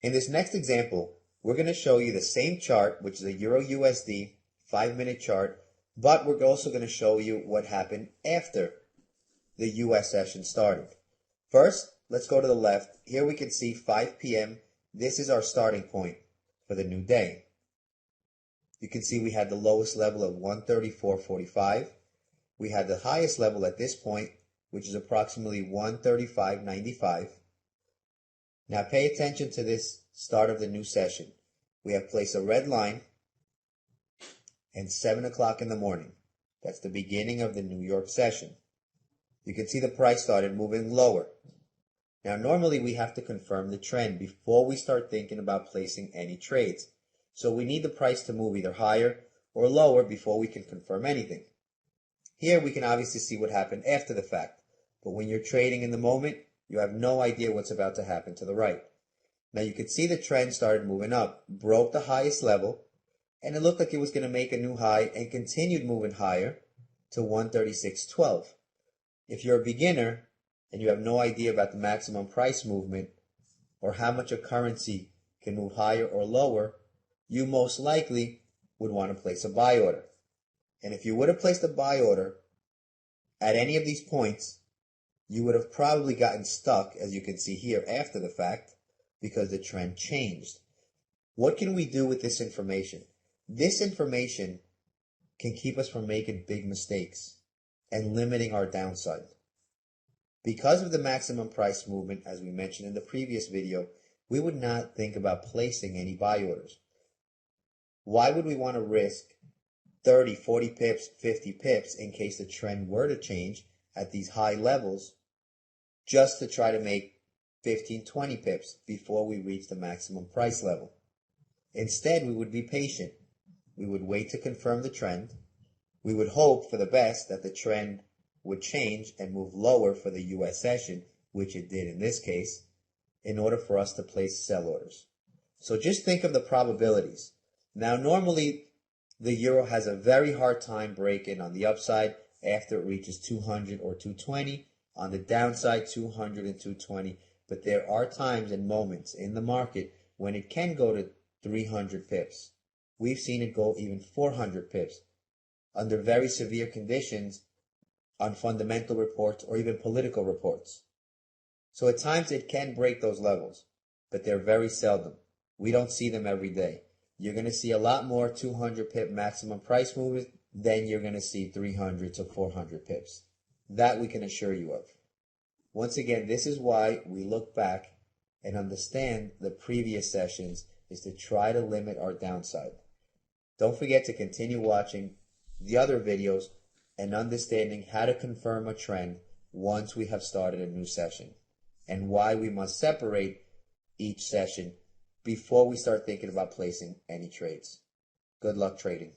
In this next example, we're going to show you the same chart, which is a Euro USD 5-minute chart, but we're also going to show you what happened after the US session started. First, let's go to the left. Here we can see 5 p.m. This is our starting point for the new day. You can see we had the lowest level of 134.45. We had the highest level at this point, which is approximately 135.95. Now pay attention to this start of the new session. We have placed a red line and 7 o'clock in the morning. That's the beginning of the New York session. You can see the price started moving lower. Now normally we have to confirm the trend before we start thinking about placing any trades. So we need the price to move either higher or lower before we can confirm anything. Here we can obviously see what happened after the fact, but when you're trading in the moment, you have no idea what's about to happen to the right. Now you can see the trend started moving up, broke the highest level, and it looked like it was going to make a new high and continued moving higher to 136.12. If you're a beginner and you have no idea about the maximum price movement or how much a currency can move higher or lower, you most likely would want to place a buy order. And if you would have placed a buy order at any of these points, you would have probably gotten stuck, as you can see here, after the fact, because the trend changed. What can we do with this information? This information can keep us from making big mistakes and limiting our downside. Because of the maximum price movement, as we mentioned in the previous video, we would not think about placing any buy orders. Why would we want to risk 30, 40 pips, 50 pips in case the trend were to change at these high levels just to try to make 15, 20 pips before we reach the maximum price level? Instead, we would be patient. We would wait to confirm the trend. We would hope for the best that the trend would change and move lower for the US session, which it did in this case, in order for us to place sell orders. So just think of the probabilities. Now, normally, the euro has a very hard time breaking on the upside after it reaches 200 or 220. On the downside, 200 and 220. But there are times and moments in the market when it can go to 300 pips. We've seen it go even 400 pips under very severe conditions on fundamental reports or even political reports. So at times it can break those levels, but they're very seldom. We don't see them every day. You're going to see a lot more 200 pip maximum price movement than you're going to see 300 to 400 pips. That we can assure you of. Once again, this is why we look back and understand the previous sessions, is to try to limit our downside. Don't forget to continue watching the other videos and understanding how to confirm a trend once we have started a new session, and why we must separate each session before we start thinking about placing any trades. Good luck trading.